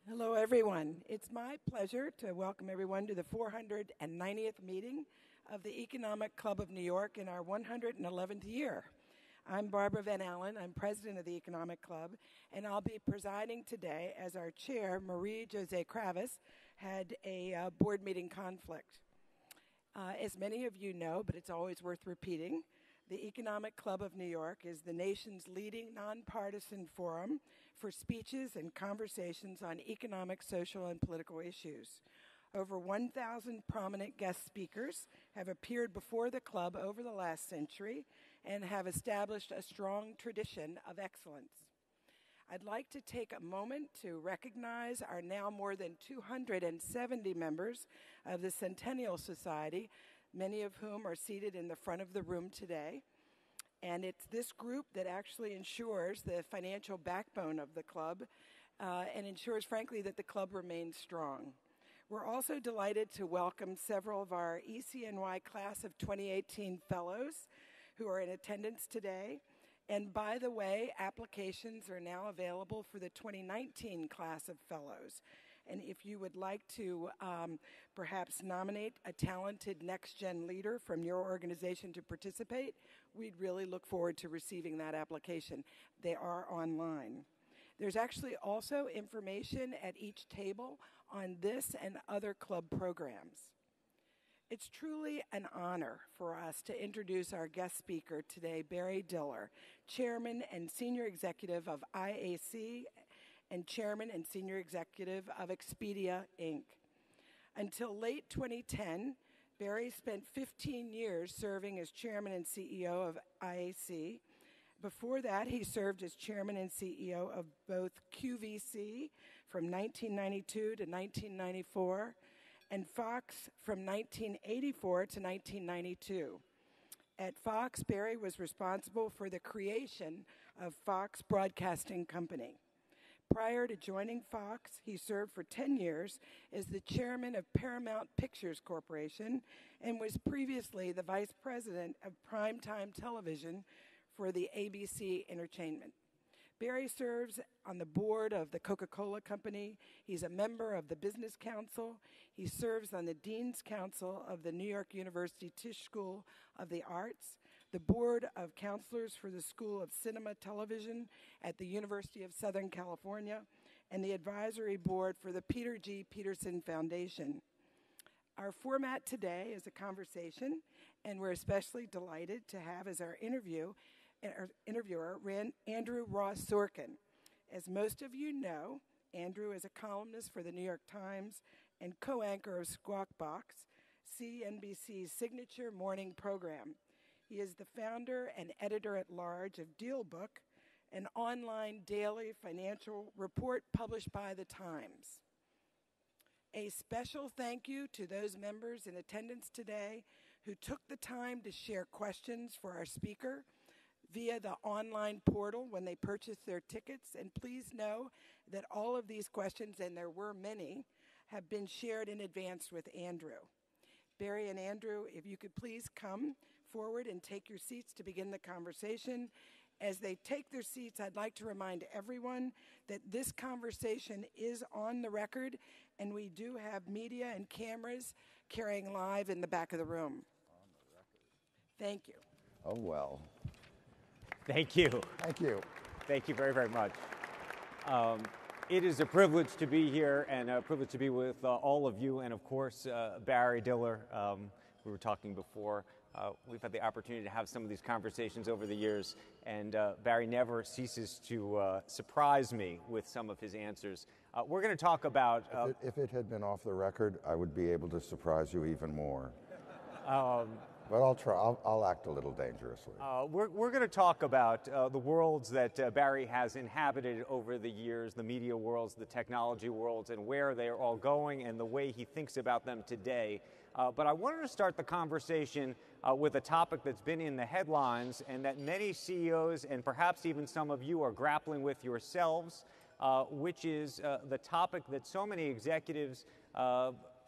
Hello, everyone. It's my pleasure to welcome everyone to the 490th meeting of the Economic Club of New York in our 111th year. I'm Barbara Van Allen. I'm president of the Economic Club, and I'll be presiding today as our chair, Marie-José Kravis, had a board meeting conflict. As many of you know, but it's always worth repeating, the Economic Club of New York is the nation's leading nonpartisan forum for speeches and conversations on economic, social, and political issues. Over 1,000 prominent guest speakers have appeared before the club over the last century and have established a strong tradition of excellence. I'd like to take a moment to recognize our now more than 270 members of the Centennial Society, many of whom are seated in the front of the room today. And it's this group that actually ensures the financial backbone of the club and ensures, frankly, that the club remains strong. We're also delighted to welcome several of our ECNY Class of 2018 fellows who are in attendance today. And by the way, applications are now available for the 2019 class of fellows. And if you would like to perhaps nominate a talented next-gen leader from your organization to participate, we'd really look forward to receiving that application. They are online. There's actually also information at each table on this and other club programs. It's truly an honor for us to introduce our guest speaker today, Barry Diller, Chairman and Senior Executive of IAC and Chairman and Senior Executive of Expedia, Inc. Until late 2010, Barry spent 15 years serving as Chairman and CEO of IAC. Before that, he served as Chairman and CEO of both QVC from 1992 to 1994 and Fox from 1984 to 1992. At Fox, Barry was responsible for the creation of Fox Broadcasting Company. Prior to joining Fox, he served for 10 years as the chairman of Paramount Pictures Corporation and was previously the vice president of primetime television for the ABC Entertainment. Barry serves on the board of the Coca-Cola Company. He's a member of the Business Council. He serves on the Dean's Council of the New York University Tisch School of the Arts, the board of counselors for the School of Cinema Television at the University of Southern California, and the advisory board for the Peter G. Peterson Foundation. Our format today is a conversation, and we're especially delighted to have as our interviewer Andrew Ross Sorkin. As most of you know, Andrew is a columnist for the New York Times and co-anchor of Squawk Box, CNBC's signature morning program. He is the founder and editor-at-large of Deal Book, an online daily financial report published by the Times. A special thank you to those members in attendance today who took the time to share questions for our speaker via the online portal when they purchased their tickets. And please know that all of these questions, and there were many, have been shared in advance with Andrew. Barry and Andrew, if you could please come forward and take your seats to begin the conversation. As they take their seats, I'd like to remind everyone that this conversation is on the record, and we do have media and cameras carrying live in the back of the room. On the record. Thank you. Oh, well. Thank you. Thank you. Thank you very, very much. It is a privilege to be here and a privilege to be with all of you and, of course, Barry Diller. We were talking before. We've had the opportunity to have some of these conversations over the years, and Barry never ceases to surprise me with some of his answers. We're going to talk about... If it had been off the record, I would be able to surprise you even more. But I'll try. I'll act a little dangerously. We're going to talk about the worlds that Barry has inhabited over the years, the media worlds, the technology worlds, and where they are all going and the way he thinks about them today. But I wanted to start the conversation with a topic that's been in the headlines and that many CEOs and perhaps even some of you are grappling with yourselves, which is the topic that so many executives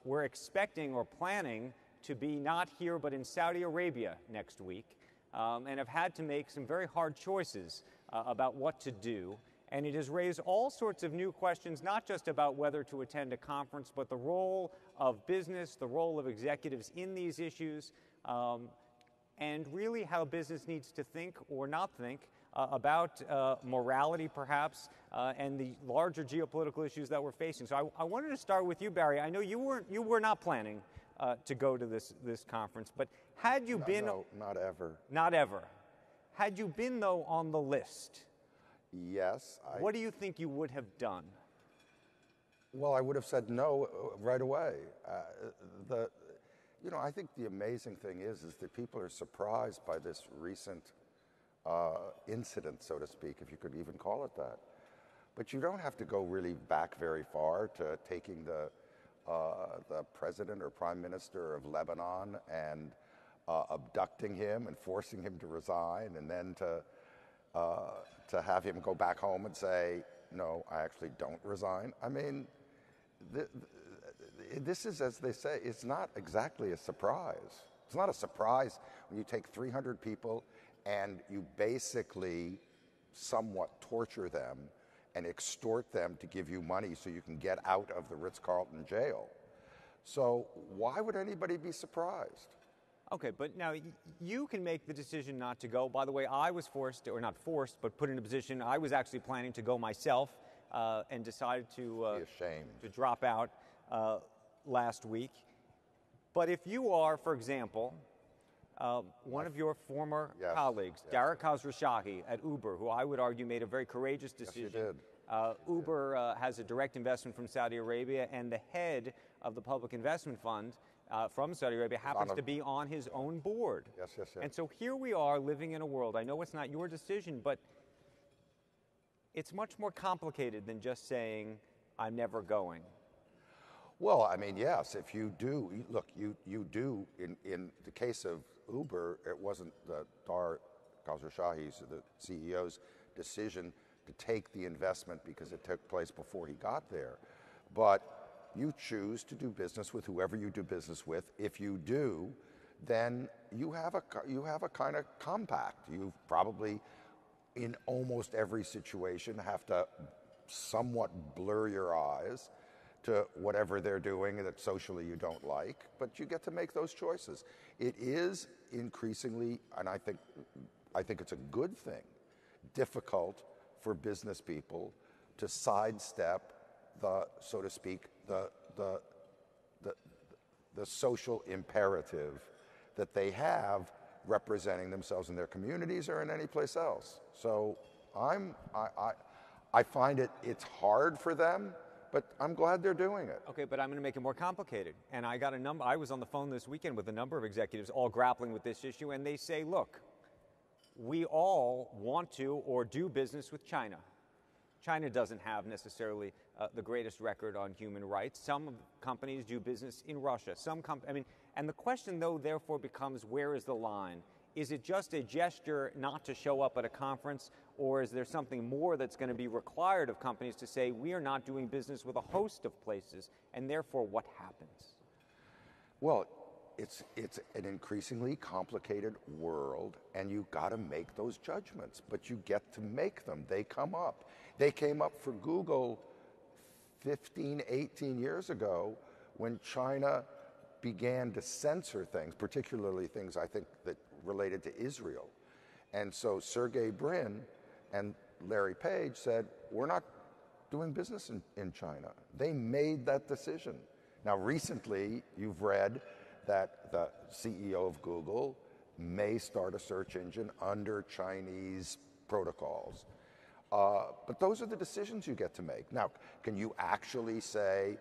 were expecting or planning to be not here but in Saudi Arabia next week, and have had to make some very hard choices about what to do. And it has raised all sorts of new questions, not just about whether to attend a conference, but the role of business, the role of executives in these issues, and really how business needs to think or not think about morality, perhaps, and the larger geopolitical issues that we're facing. So I wanted to start with you, Barry. I know you were not planning to go to this conference, but had you been... No, not ever. Not ever. Had you been, though, on the list... Yes. What do you think you would have done? Well, I would have said no right away. I think the amazing thing is that people are surprised by this recent incident, so to speak, if you could even call it that. But you don't have to go really back very far to taking the president or prime minister of Lebanon and abducting him and forcing him to resign, and then to have him go back home and say, no, I actually don't resign. I mean, this is, as they say, it's not exactly a surprise. It's not a surprise when you take 300 people and you basically somewhat torture them and extort them to give you money so you can get out of the Ritz-Carlton jail. So why would anybody be surprised? Okay, but now you can make the decision not to go. By the way, I was forced, or not forced, but put in a position, I was actually planning to go myself and decided to drop out last week. But if you are, for example, one of your former colleagues, Derek Khosrowshahi at Uber, who I would argue made a very courageous decision. Yes, you did. Uber has a direct investment from Saudi Arabia, and the head of the Public Investment Fund from Saudi Arabia happens to be on his own board. Yes. And so here we are living in a world, I know it's not your decision, but it's much more complicated than just saying, I'm never going. Well, I mean, yes, if you do, look, you do, in the case of Uber, it wasn't the Khosrowshahi's, the CEO's decision to take the investment because it took place before he got there. But you choose to do business with whoever you do business with. If you do, then you have a kind of compact. You probably, in almost every situation, have to somewhat blur your eyes to whatever they're doing that socially you don't like, but you get to make those choices. It is increasingly, and I think it's a good thing, difficult for business people to sidestep the, so to speak, the social imperative that they have representing themselves in their communities or in any place else. So I find it's hard for them, but I'm glad they're doing it. Okay, but I'm going to make it more complicated. And I was on the phone this weekend with a number of executives all grappling with this issue, and they say, look, we all want to or do business with China. China doesn't have necessarily the greatest record on human rights. Some companies do business in Russia. And the question, though, therefore becomes, where is the line? Is it just a gesture not to show up at a conference, or is there something more that's going to be required of companies to say, we are not doing business with a host of places, and therefore what happens? Well, it's an increasingly complicated world, and you've got to make those judgments, but you get to make them. They come up. They came up for Google 15, 18 years ago when China began to censor things, particularly things I think that related to Israel. And so Sergey Brin and Larry Page said, we're not doing business in China. They made that decision. Now, recently, you've read that the CEO of Google may start a search engine under Chinese protocols. But those are the decisions you get to make. Now, can you actually say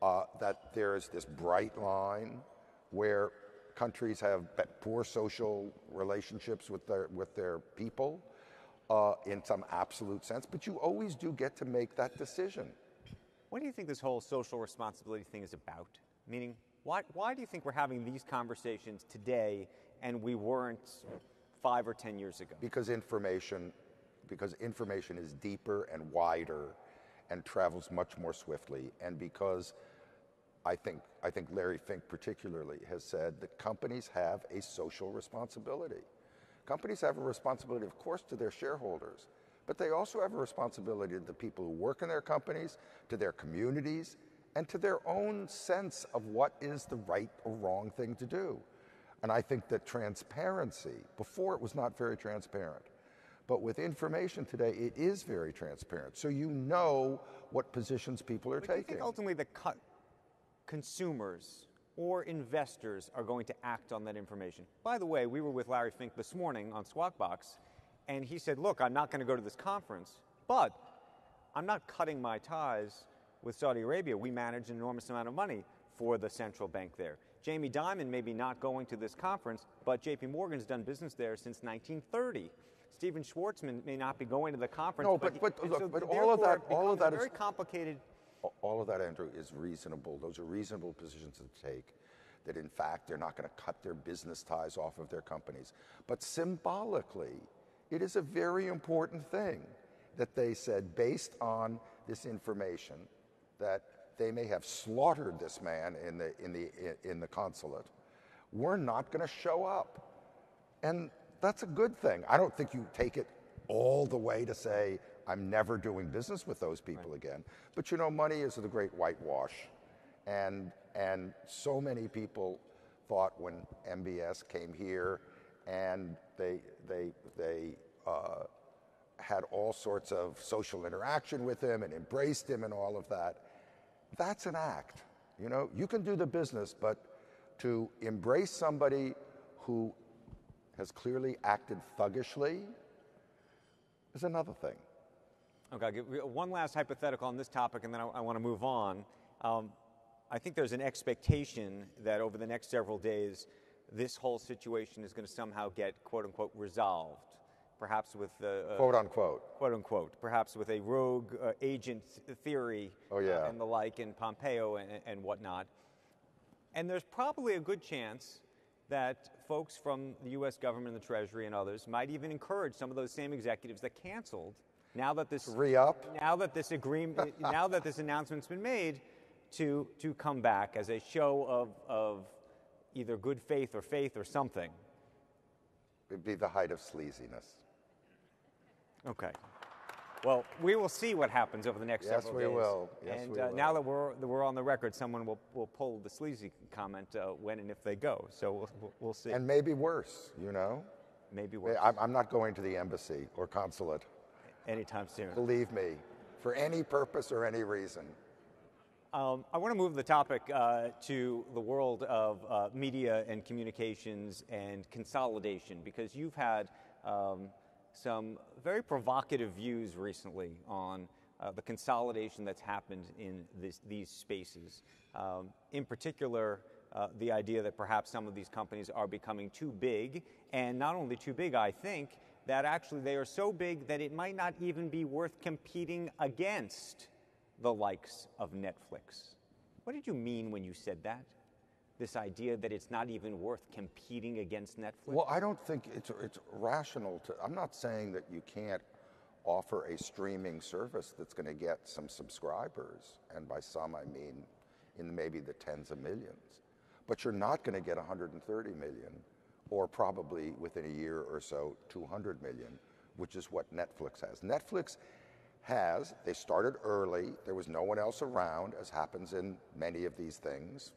that there's this bright line where countries have poor social relationships with their people in some absolute sense? But you always do get to make that decision. What do you think this whole social responsibility thing is about? Meaning, why do you think we're having these conversations today and we weren't 5 or 10 years ago? Because information is deeper and wider and travels much more swiftly, and because I think Larry Fink particularly has said that companies have a social responsibility. Companies have a responsibility, of course, to their shareholders, but they also have a responsibility to the people who work in their companies, to their communities, and to their own sense of what is the right or wrong thing to do. And I think that transparency, before it was not very transparent, but with information today, it is very transparent. So you know what positions people are taking. Do you think ultimately the consumers or investors are going to act on that information? By the way, we were with Larry Fink this morning on Squawk Box, and he said, look, I'm not going to go to this conference, but I'm not cutting my ties with Saudi Arabia. We manage an enormous amount of money for the central bank there. Jamie Dimon may be not going to this conference, but JP Morgan's done business there since 1930. Stephen Schwartzman may not be going to the conference. No, but all of that is very complicated. All of that, Andrew, is reasonable. Those are reasonable positions to take. That in fact they're not going to cut their business ties off of their companies. But symbolically, it is a very important thing that they said, based on this information, that they may have slaughtered this man in the consulate. We're not going to show up, and that's a good thing. I don't think you take it all the way to say, I'm never doing business with those people again. But you know, money is the great whitewash. And so many people thought when MBS came here and they had all sorts of social interaction with him and embraced him and all of that. That's an act. You know, you can do the business, but to embrace somebody who has clearly acted thuggishly is another thing. Okay, I'll give one last hypothetical on this topic, and then I want to move on. I think there's an expectation that over the next several days, this whole situation is going to somehow get, quote unquote, resolved. Perhaps with quote unquote. Quote unquote. Perhaps with a rogue agent theory and the like in Pompeo and whatnot. And there's probably a good chance that folks from the U.S. government and the Treasury and others might even encourage some of those same executives that canceled, now that this now that this agreement, now that this announcement's been made, to come back as a show of either good faith or something. It'd be the height of sleaziness. Okay. Well, we will see what happens over the next several days. Yes, we will. And now that we're on the record, someone will pull the sleazy comment when and if they go. So we'll see. And maybe worse, you know? Maybe worse. I'm not going to the embassy or consulate. Anytime soon. Believe me, for any purpose or any reason. I want to move the topic to the world of media and communications and consolidation, because you've had some very provocative views recently on the consolidation that's happened in these spaces. In particular, the idea that perhaps some of these companies are becoming too big, and not only too big, I think, that actually they are so big that it might not even be worth competing against the likes of Netflix. What did you mean when you said that? This idea that it's not even worth competing against Netflix? Well, I don't think it's rational to. I'm not saying that you can't offer a streaming service that's going to get some subscribers, and by some I mean in maybe the tens of millions. But you're not going to get 130 million, or probably within a year or so, 200 million, which is what Netflix has. Netflix has, they started early, there was no one else around, as happens in many of these things.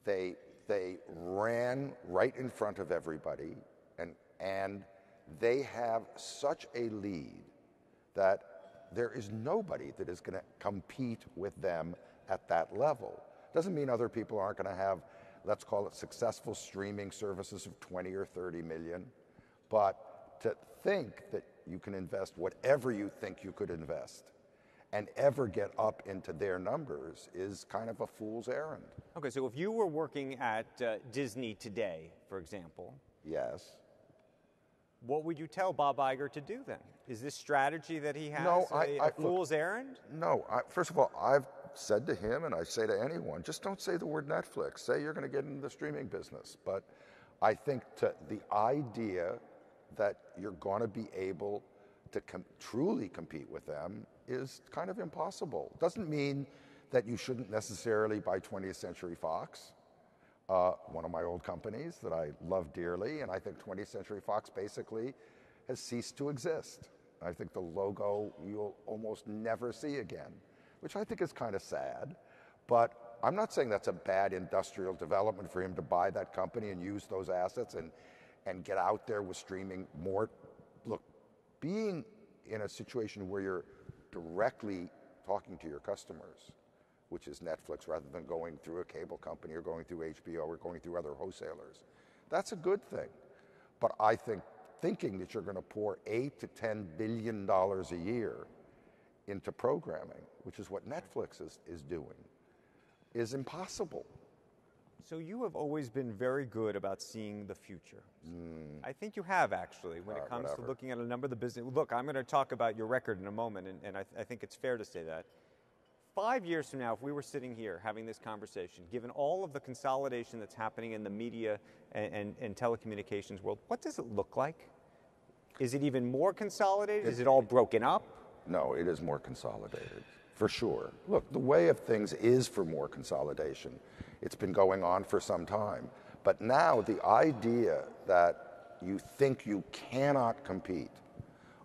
They ran right in front of everybody, and they have such a lead that there is nobody that is going to compete with them at that level. Doesn't mean other people aren't going to have, let's call it successful streaming services of 20 or 30 million, but to think that you can invest whatever you think you could invest and ever get up into their numbers is kind of a fool's errand. Okay, so if you were working at Disney today, for example. Yes. What would you tell Bob Iger to do then? Is this strategy that he has a fool's errand? No. First of all, I've said to him, and I say to anyone, just don't say the word Netflix. Say you're going to get into the streaming business. But I think the idea that you're going to be able to truly compete with them is kind of impossible. Doesn't mean that you shouldn't necessarily buy 20th Century Fox, one of my old companies that I love dearly, and I think 20th Century Fox basically has ceased to exist. I think the logo you'll almost never see again, which I think is kind of sad. But I'm not saying that's a bad industrial development for him to buy that company and use those assets and get out there with streaming more. Look, being in a situation where you're directly talking to your customers, which is Netflix, rather than going through a cable company or going through HBO or going through other wholesalers, that's a good thing. But I think thinking that you're going to pour $8 to $10 billion a year into programming, which is what Netflix is doing, is impossible. So you have always been very good about seeing the future. I think you have, actually, when it comes to looking at a number of the business. Look, I'm going to talk about your record in a moment, and I think it's fair to say that. 5 years from now, if we were sitting here having this conversation, given all of the consolidation that's happening in the media and telecommunications world, what does it look like? Is it even more consolidated? Is it all broken up? No, it is more consolidated, for sure. Look, the way of things is for more consolidation. It's been going on for some time. But now the idea that you think you cannot compete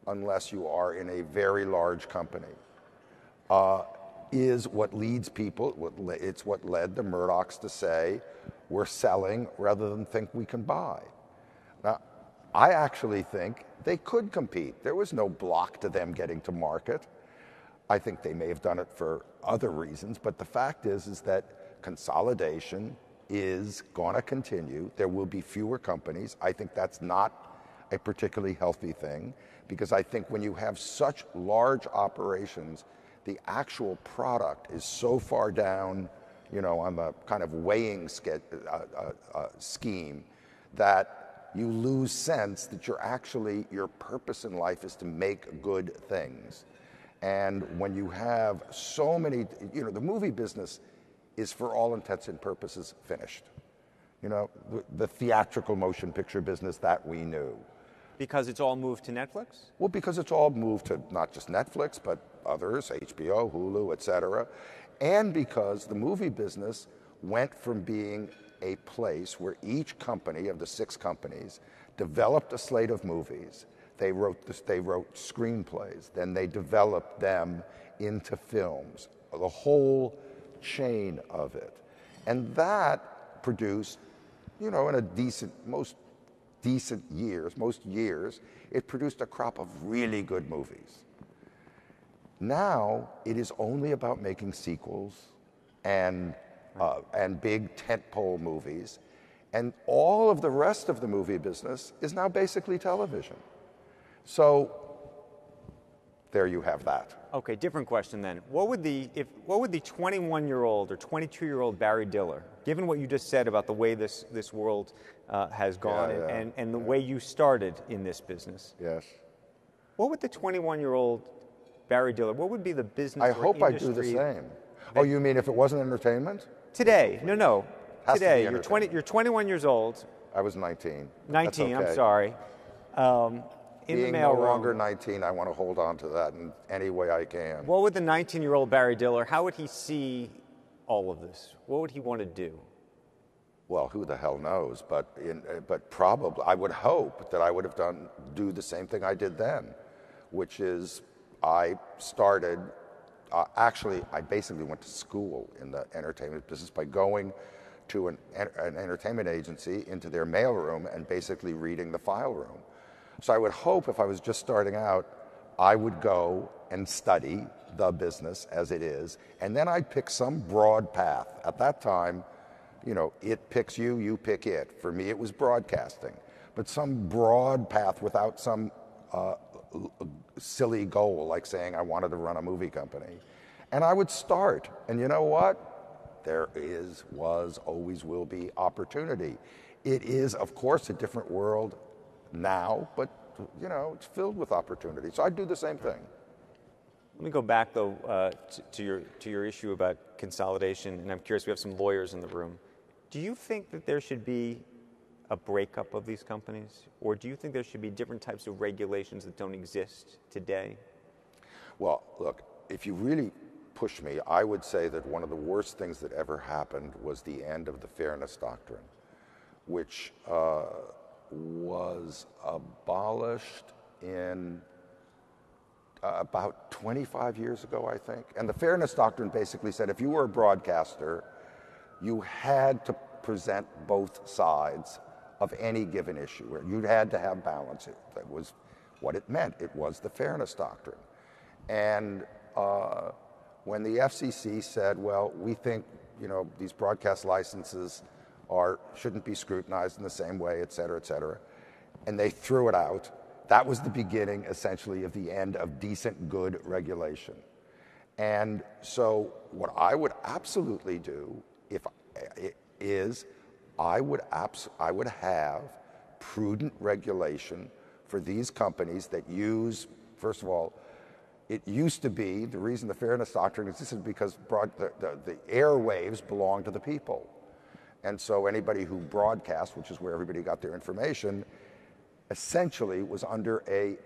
unless you are in a very large company is what leads people, it's what led the Murdochs to say, we're selling rather than think we can buy. Now, I actually think they could compete. There was no block to them getting to market. I think they may have done it for other reasons, but the fact is that consolidation is going to continue. There will be fewer companies. I think that's not a particularly healthy thing, because I think when you have such large operations, the actual product is so far down, on the kind of weighing scheme that you lose sense that your purpose in life is to make good things. And when you have so many, the movie business is for all intents and purposes finished. The theatrical motion picture business that we knew. Because it's all moved to Netflix? Well, because it's all moved to not just Netflix, but others, HBO, Hulu, etc. And because the movie business went from being a place where each company of the 6 companies developed a slate of movies. They wrote screenplays, then they developed them into films, the whole chain of it. And that produced, in most years, it produced a crop of really good movies. Now, it is only about making sequels and big tentpole movies. And all of the rest of the movie business is now basically television. So there you have that. Okay, different question then. What would the 21-year-old or 22-year-old Barry Diller, given what you just said about the way this world has gone and the way you started in this business? Yes. What would the 21-year-old Barry Diller, what would be the business I or hope I do the same. Oh, you mean if it wasn't entertainment? Today. No. Today. You're 21 years old. I was 19. 19, okay. I'm sorry. Being no longer 19, I want to hold on to that in any way I can. What would the 19-year-old Barry Diller, how would he see all of this? What would he want to do? Well, who the hell knows? But probably, I would hope that I would have do the same thing I did then, which is I started. I basically went to school in the entertainment business by going to an entertainment agency into their mailroom and basically reading the file room. So I would hope if I was just starting out, I would go and study the business as it is, and then I'd pick some broad path. At that time, it picks you, you pick it. For me, it was broadcasting, but some broad path without some silly goal like saying I wanted to run a movie company. And I would start, and you know what? There always will be opportunity. It is, of course, a different world now, but it's filled with opportunity. So I'd do the same thing. Let me go back though to your issue about consolidation, and I'm curious. We have some lawyers in the room. Do you think that there should be a breakup of these companies, or do you think there should be different types of regulations that don't exist today? Well, look, if you really push me, I would say that one of the worst things that ever happened was the end of the Fairness Doctrine, which was abolished in about 25 years ago, I think. And the Fairness Doctrine basically said if you were a broadcaster, you had to present both sides of any given issue, or you had to have balance. That was what it meant. It was the Fairness Doctrine. And when the FCC said, well, we think, you know, these broadcast licenses shouldn't be scrutinized in the same way, et cetera, and they threw it out, that was the beginning, essentially, of the end of decent, good regulation. And so what I would absolutely do I would have prudent regulation for these companies that use, first of all, it used to be, the reason the Fairness Doctrine existed because the airwaves belong to the people. And so anybody who broadcast, which is where everybody got their information, essentially was under a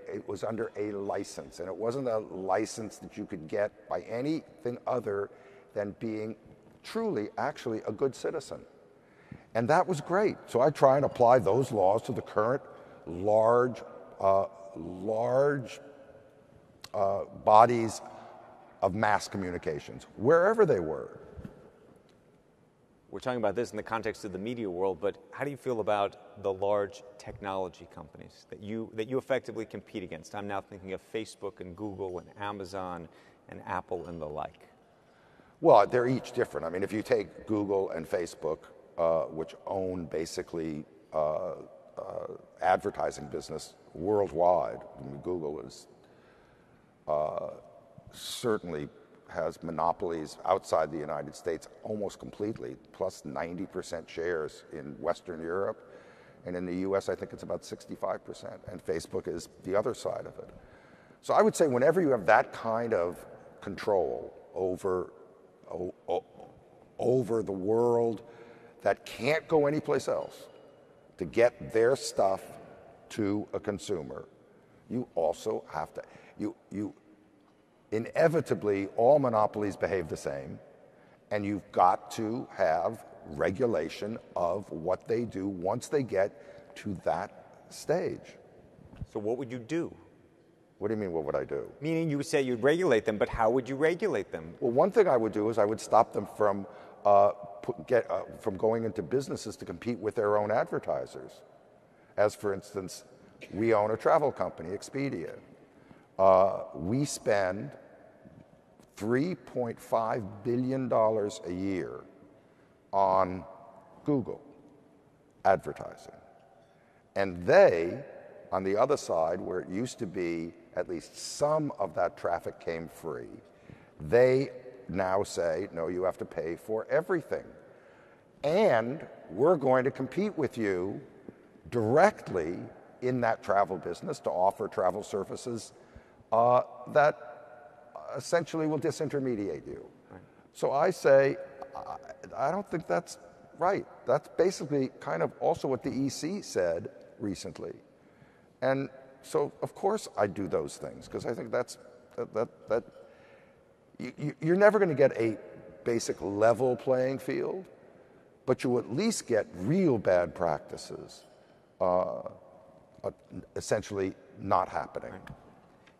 license. And it wasn't a license that you could get by anything other than being truly, actually, a good citizen. And that was great. So I try and apply those laws to the current large bodies of mass communications, wherever they were. We're talking about this in the context of the media world, but how do you feel about the large technology companies that you effectively compete against? I'm now thinking of Facebook and Google and Amazon and Apple and the like. Well, they're each different. I mean, if you take Google and Facebook, which own basically advertising business worldwide, I mean, Google is certainly has monopolies outside the United States almost completely, plus 90% shares in Western Europe. And in the US, I think it's about 65%. And Facebook is the other side of it. So I would say whenever you have that kind of control over the world that can't go anyplace else to get their stuff to a consumer, you also have to, inevitably, all monopolies behave the same, and you've got to have regulation of what they do once they get to that stage. So what would you do? What do you mean, what would I do? Meaning you would say you'd regulate them, but how would you regulate them? Well, one thing I would do is I would stop them from going into businesses to compete with their own advertisers. As, for instance, we own a travel company, Expedia. We spend $3.5 billion a year on Google advertising. And they, on the other side, where it used to be at least some of that traffic came free, they now say, no, you have to pay for everything. And we're going to compete with you directly in that travel business to offer travel services that essentially will disintermediate you. Right. So I say, I don't think that's right. That's basically kind of also what the EC said recently. And so, of course, I do those things because I think you're never going to get a basic level playing field, but you at least get real bad practices essentially not happening. Right.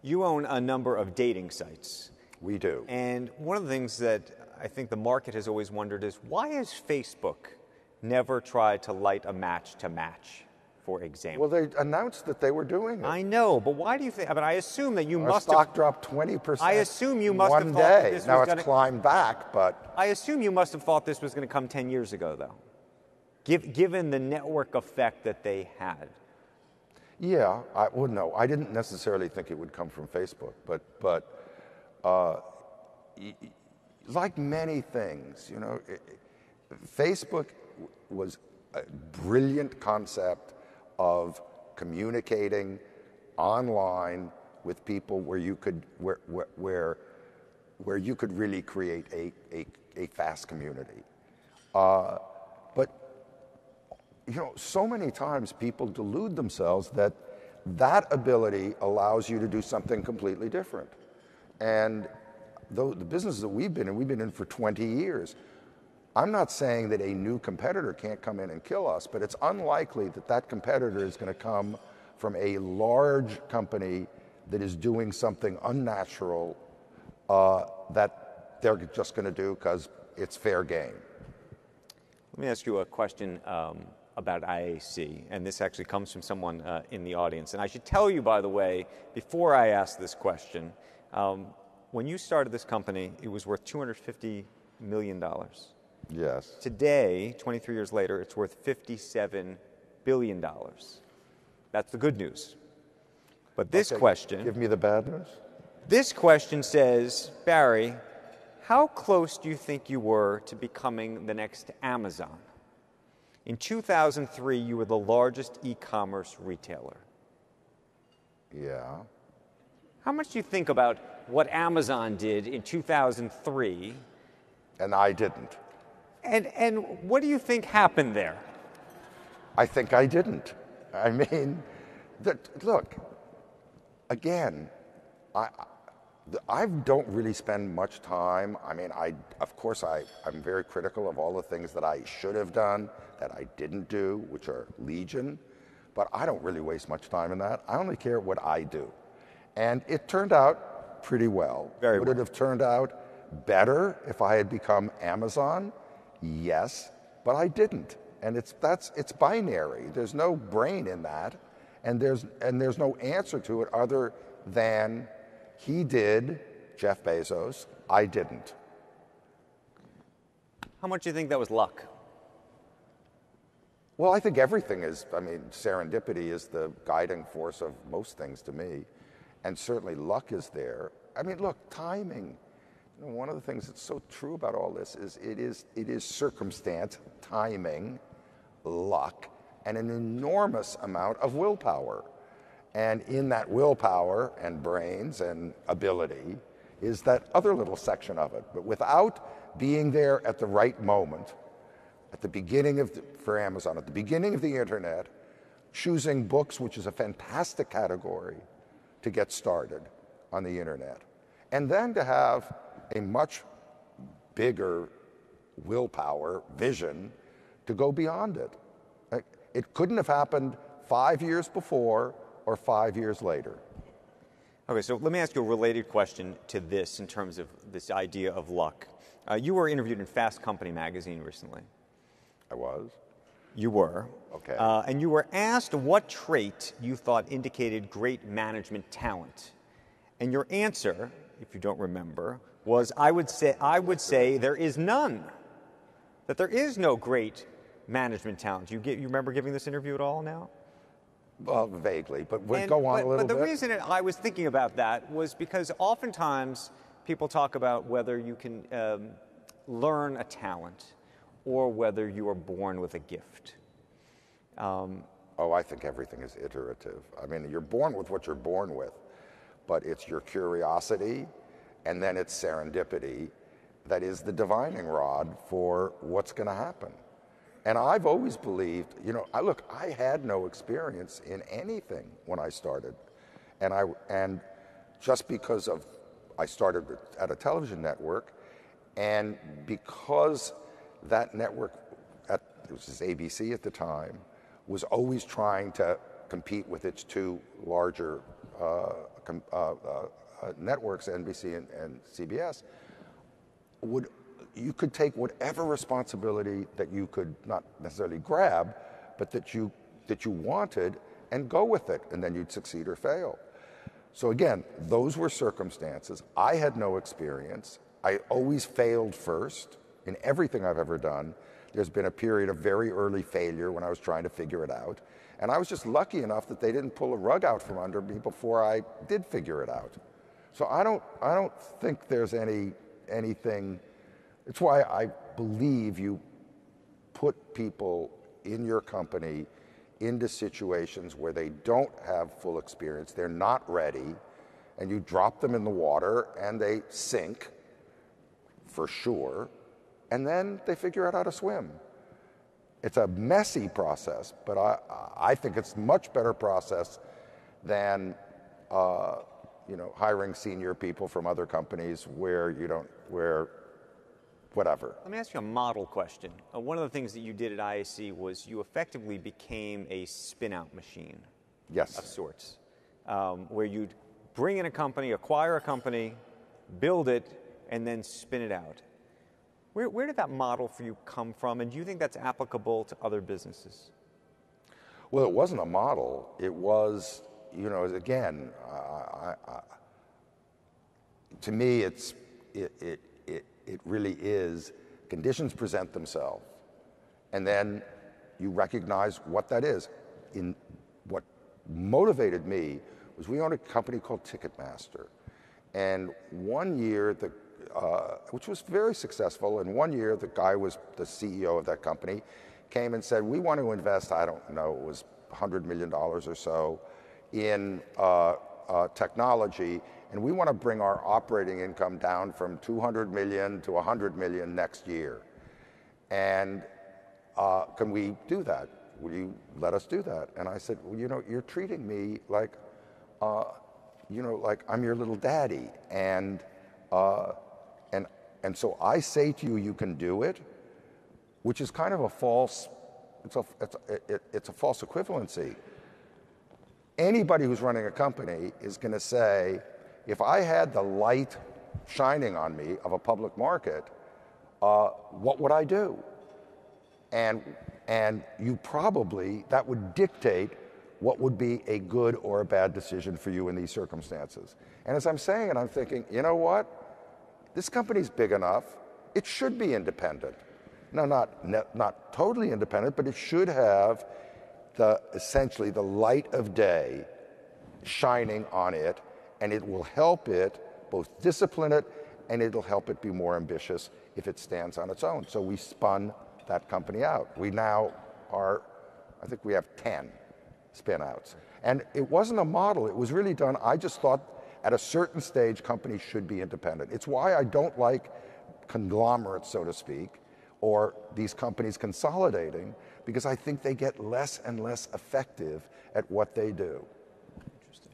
You own a number of dating sites. We do. And one of the things that I think the market has always wondered is why has Facebook never tried to light a match to match, for example? Well, they announced that they were doing it. I know, but why do you think? I mean, I assume that you must have... Our stock dropped 20%. I assume you must have thought that this was now it's climbed back, but... I assume you must have thought this was going to come 10 years ago, though, given the network effect that they had. Yeah, no, I didn't necessarily think it would come from Facebook, but like many things, you know, Facebook was a brilliant concept of communicating online with people where you could really create a fast community. But you know, so many times people delude themselves that ability allows you to do something completely different. And the businesses that we've been in for 20 years, I'm not saying that a new competitor can't come in and kill us, but it's unlikely that competitor is going to come from a large company that is doing something unnatural that they're just going to do because it's fair game. Let me ask you a question about IAC, and this actually comes from someone in the audience. And I should tell you, by the way, before I ask this question, when you started this company, it was worth $250 million. Yes. Today, 23 years later, it's worth $57 billion. That's the good news. But this question... Give me the bad news. This question says, Barry, how close do you think you were to becoming the next Amazon? In 2003, you were the largest e-commerce retailer. Yeah. How much do you think about what Amazon did in 2003? And I didn't. And what do you think happened there? I think I didn't. I mean, look, again, I don't really spend much time. I mean, of course, I'm very critical of all the things that I should have done, that I didn't do, which are legion, but I don't really waste much time in that. I only care what I do. And it turned out pretty well. Very well. Would it have turned out better if I had become Amazon? Yes, but I didn't. And it's binary. There's no brain in that, and there's no answer to it other than he did, Jeff Bezos, I didn't. How much do you think that was luck? Well, I think everything is, I mean, serendipity is the guiding force of most things to me, and certainly luck is there. I mean, look, timing. You know, one of the things that's so true about all this is it is circumstance, timing, luck, and an enormous amount of willpower. And in that willpower and brains and ability is that other little section of it. But without being there at the right moment, at the beginning for Amazon, at the beginning of the internet, choosing books, which is a fantastic category to get started on the internet, and then to have a much bigger willpower, vision, to go beyond it. It couldn't have happened 5 years before or 5 years later. Okay, so let me ask you a related question to this in terms of this idea of luck. You were interviewed in Fast Company magazine recently. I was. You were. Okay. And you were asked what trait you thought indicated great management talent. And your answer, if you don't remember, was I would say there is none. That there is no great management talent. You remember giving this interview at all now? Well, vaguely, but go on a little bit. But the reason I was thinking about that was because oftentimes people talk about whether you can learn a talent or whether you are born with a gift. I think everything is iterative. I mean, you're born with what you're born with, but it's your curiosity and then it's serendipity that is the divining rod for what's going to happen. And I've always believed, you know, I had no experience in anything when I started. And just because I started at a television network, and because that network, it was ABC at the time, was always trying to compete with its two larger networks, NBC and CBS, you could take whatever responsibility that you could not necessarily grab, but that you wanted and go with it, and then you'd succeed or fail. So again, those were circumstances. I had no experience. I always failed first in everything I've ever done. There's been a period of very early failure when I was trying to figure it out. And I was just lucky enough that they didn't pull a rug out from under me before I did figure it out. So I don't think there's anything. It's why I believe you put people in your company into situations where they don't have full experience, they're not ready, and you drop them in the water and they sink, for sure, and then they figure out how to swim. It's a messy process, but I think it's a much better process than hiring senior people from other companies where whatever. Let me ask you a model question. One of the things that you did at IAC was you effectively became a spin-out machine. Yes. Of sorts, where you'd bring in a company, acquire a company, build it, and then spin it out. Where did that model for you come from, and do you think that's applicable to other businesses? Well, it wasn't a model. It was, again, to me, it really is conditions present themselves, and then you recognize what that is. What motivated me was we owned a company called Ticketmaster, and one year which was very successful. And one year, the guy was the CEO of that company, came and said, we want to invest, I don't know, it was $100 million or so in technology, and we want to bring our operating income down from 200 million to 100 million next year. And can we do that? Will you let us do that? And I said, well, you're treating me like, like I'm your little daddy. And so I say to you, you can do it, which is kind of a false, it's a false equivalency. Anybody who's running a company is going to say, if I had the light shining on me of a public market, what would I do? And you probably, that would dictate what would be a good or a bad decision for you in these circumstances. And as I'm saying it, I'm thinking, you know what? This company's big enough, it should be independent. No, not totally independent, but it should have essentially the light of day shining on it, and it will help it both discipline it, and it'll help it be more ambitious if it stands on its own. So we spun that company out. We now are, I think we have 10 spin-outs. And it wasn't a model, it was really done, I just thought at a certain stage, companies should be independent. It's why I don't like conglomerates, so to speak, or these companies consolidating, because I think they get less and less effective at what they do. Interesting.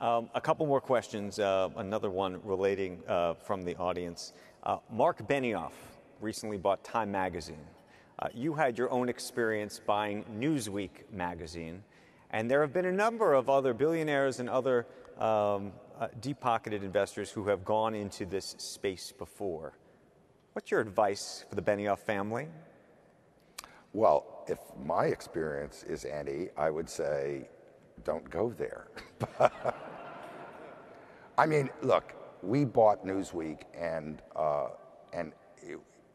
A couple more questions, another one relating from the audience. Mark Benioff recently bought Time magazine. You had your own experience buying Newsweek magazine, and there have been a number of other billionaires and other deep-pocketed investors who have gone into this space before. What's your advice for the Benioff family? Well, if my experience is any, I would say, don't go there. I mean, look, we bought Newsweek, and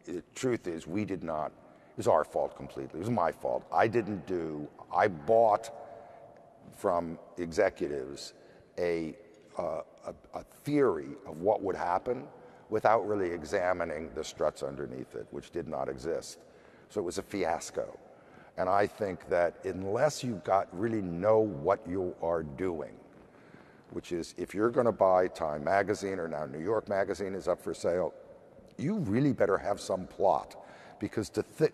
the truth is, we did not. It was our fault completely. It was my fault. I bought from executives a theory of what would happen without really examining the struts underneath it, which did not exist. So it was a fiasco. And I think that unless you really know what you are doing, which is if you're going to buy Time magazine, or now New York magazine is up for sale, you really better have some plot. Because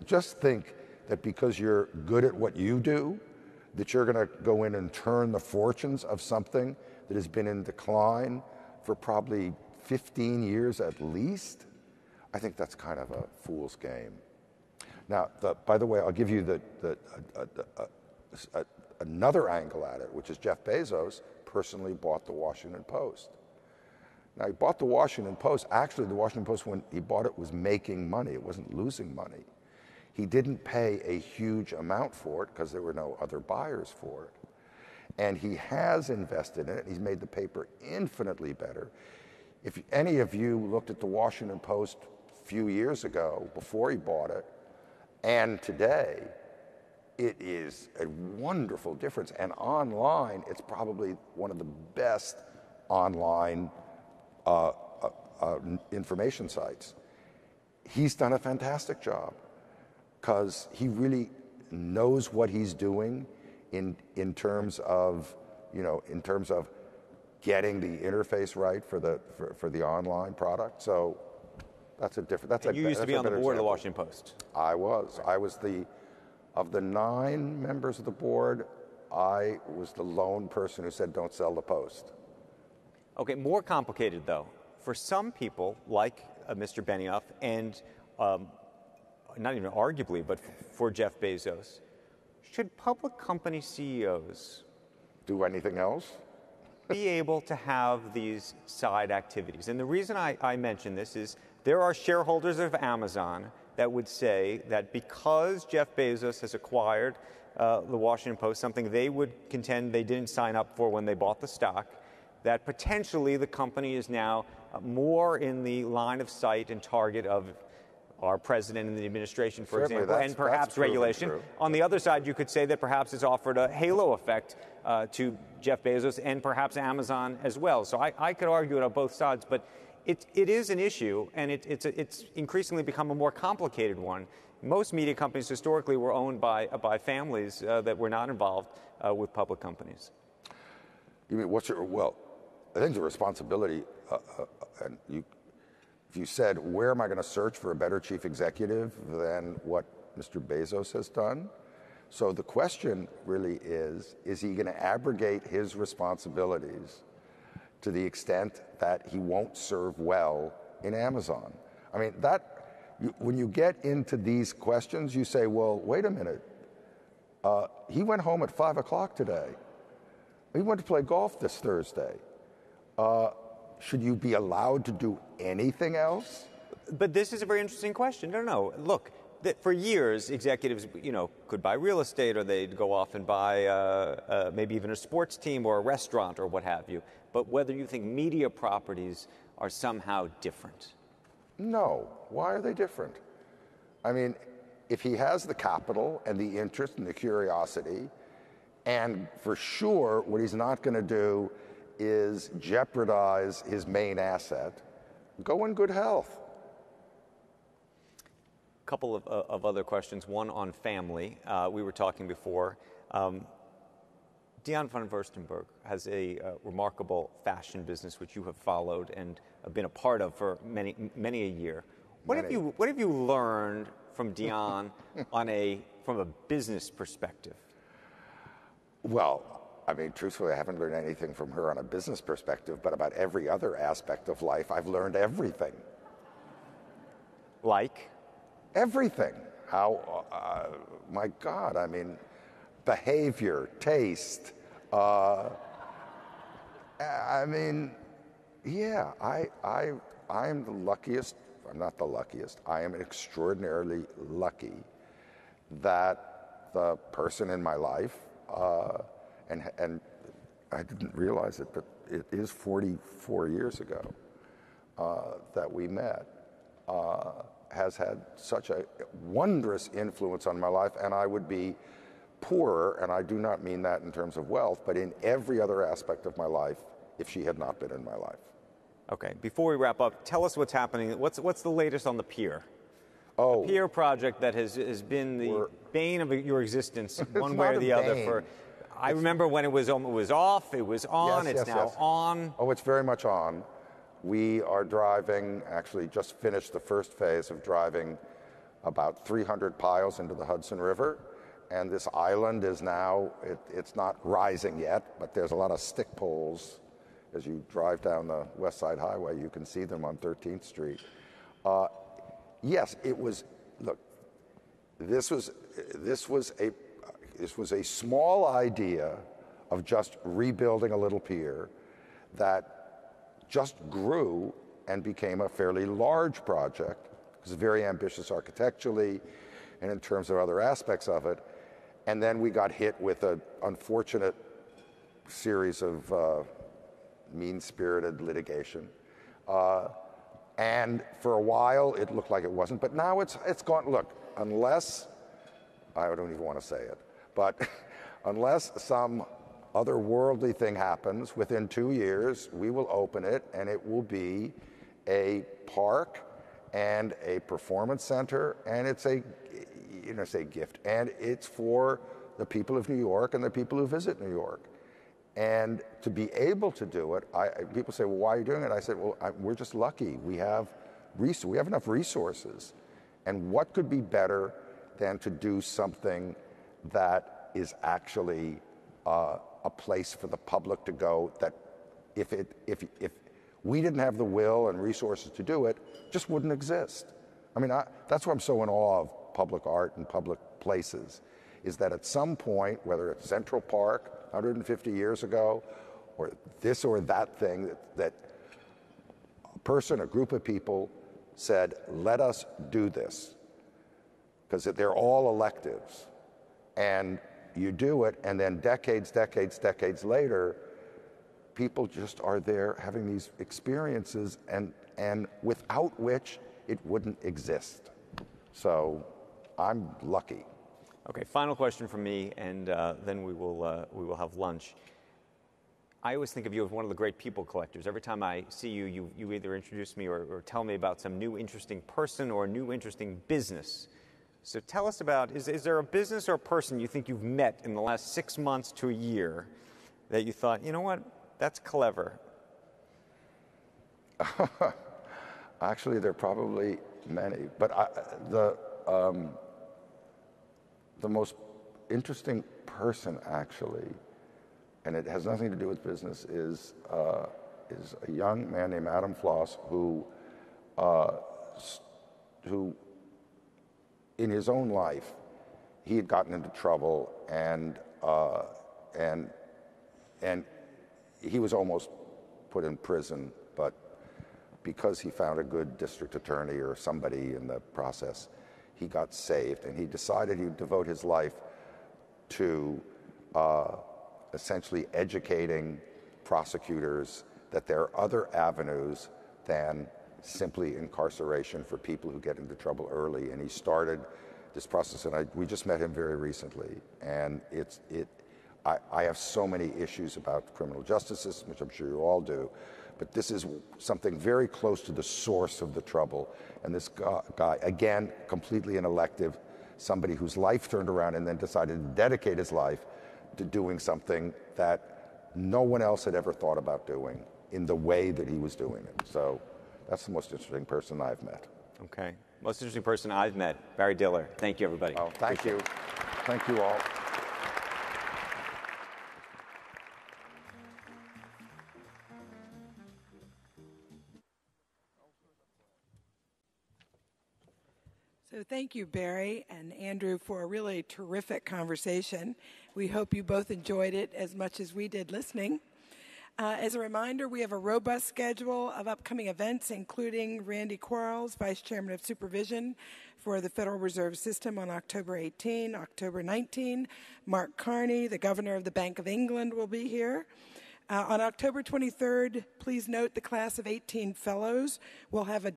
just think that because you're good at what you do, that you're going to go in and turn the fortunes of something that has been in decline for probably 15 years at least, I think that's kind of a fool's game. Now, by the way, I'll give you another angle at it, which is Jeff Bezos personally bought the Washington Post. Now, he bought the Washington Post. Actually, the Washington Post, when he bought it, was making money. It wasn't losing money. He didn't pay a huge amount for it because there were no other buyers for it. And he has invested in it. He's made the paper infinitely better. If any of you looked at the Washington Post a few years ago, before he bought it, and today, it is a wonderful difference. And online, it's probably one of the best online information sites. He's done a fantastic job because he really knows what he's doing in terms of getting the interface right for the online product. So that's a different. You used to be on the board of the Washington Post. I was. Of the 9 members of the board, I was the lone person who said, "Don't sell the Post." Okay, more complicated though. For some people, like Mr. Benioff, and not even arguably, but for Jeff Bezos, should public company CEOs do anything else? be able to have these side activities? And the reason I mention this is there are shareholders of Amazon that would say that because Jeff Bezos has acquired the Washington Post, something they would contend they didn't sign up for when they bought the stock, that potentially the company is now more in the line of sight and target of our president and the administration, for example, and perhaps regulation. True. On the other side, you could say that perhaps it's offered a halo effect to Jeff Bezos and perhaps Amazon as well. So I could argue it on both sides, but it is an issue, and it's increasingly become a more complicated one. Most media companies historically were owned by families that were not involved with public companies. You mean, well, I think the responsibility, and if you said, where am I going to search for a better chief executive than what Mr. Bezos has done? So the question really is he going to abrogate his responsibilities to the extent that he won't serve well in Amazon? I mean, when you get into these questions, you say, well, wait a minute. He went home at 5 o'clock today. He went to play golf this Thursday. Should you be allowed to do anything else? But this is a very interesting question. No. Look, for years, executives, could buy real estate, or they'd go off and buy maybe even a sports team or a restaurant or what have you. But whether you think media properties are somehow different. No. Why are they different? I mean, if he has the capital and the interest and the curiosity, and for sure what he's not going to do is jeopardize his main asset, go in good health. A couple of other questions, one on family. We were talking before. Dion von Furstenberg has a remarkable fashion business which you have followed and been a part of for many a year. What have you learned from Dion from a business perspective? Well, I mean, truthfully, I haven't learned anything from her on a business perspective, but about every other aspect of life, I've learned everything. Like? Everything. How, my God, I mean, behavior, taste. I mean, yeah, I'm the luckiest. I'm not the luckiest. I am extraordinarily lucky that the person in my life, and I didn't realize it, but it is 44 years ago that we met, has had such a wondrous influence on my life, and I would be poorer, and I do not mean that in terms of wealth, but in every other aspect of my life if she had not been in my life. Okay, before we wrap up, tell us what's happening. What's the latest on the pier? Oh, the pier project that has been the bane of your existence, one way or the other. I remember when it was off, it was on, yes, it's now on. Oh, it's very much on. We are driving, actually just finished the first phase of driving about 300 piles into the Hudson River. And this island is now, it's not rising yet, but there's a lot of stick poles. As you drive down the West Side Highway, you can see them on 13th Street. Yes, it was, look, this was a small idea of just rebuilding a little pier that just grew and became a fairly large project. It was very ambitious architecturally and in terms of other aspects of it. And then we got hit with an unfortunate series of mean-spirited litigation. And for a while, it looked like it wasn't. But now it's gone. Look, unless, I don't even want to say it, but unless some otherworldly thing happens, within 2 years, we will open it, and it will be a park and a performance center, and it's a gift, and it's for the people of New York and the people who visit New York. And to be able to do it, people say, well, why are you doing it? I said, well, we're just lucky. We have enough resources. And what could be better than to do something that is actually a place for the public to go, that if we didn't have the will and resources to do it, just wouldn't exist. I mean, that's why I'm so in awe of public art and public places, is that at some point, whether it's Central Park 150 years ago, or this or that thing that a person, a group of people said, let us do this, because they're all electives. And you do it, and then decades later, people just are there having these experiences, and without which it wouldn't exist. So I'm lucky. Okay, final question from me, and then we will have lunch. I always think of you as one of the great people collectors. Every time I see you, you either introduce me or tell me about some new interesting person or a new interesting business. So tell us about, is there a business or a person you think you've met in the last 6 months to a year that you thought, you know what, that's clever? Actually, there are probably many, but the most interesting person, actually, and it has nothing to do with business, is a young man named Adam Floss who in his own life, he had gotten into trouble, and he was almost put in prison, but because he found a good district attorney or somebody in the process, he got saved, and he decided he'd devote his life to essentially educating prosecutors that there are other avenues than simply incarceration for people who get into trouble early. And he started this process, and we just met him very recently. And I have so many issues about the criminal justice system, which I'm sure you all do, but this is something very close to the source of the trouble. And this guy, again, completely an elective, somebody whose life turned around and then decided to dedicate his life to doing something that no one else had ever thought about doing in the way that he was doing it. So that's the most interesting person I've met. Okay. Most interesting person I've met, Barry Diller. Thank you, everybody. Oh, thank you. Thank you all. So thank you, Barry and Andrew, for a really terrific conversation. We hope you both enjoyed it as much as we did listening. As a reminder, we have a robust schedule of upcoming events, including Randy Quarles, Vice Chairman of Supervision for the Federal Reserve System, on October 18, October 19. Mark Carney, the Governor of the Bank of England, will be here. On October 23rd, please note the class of 18 fellows will have a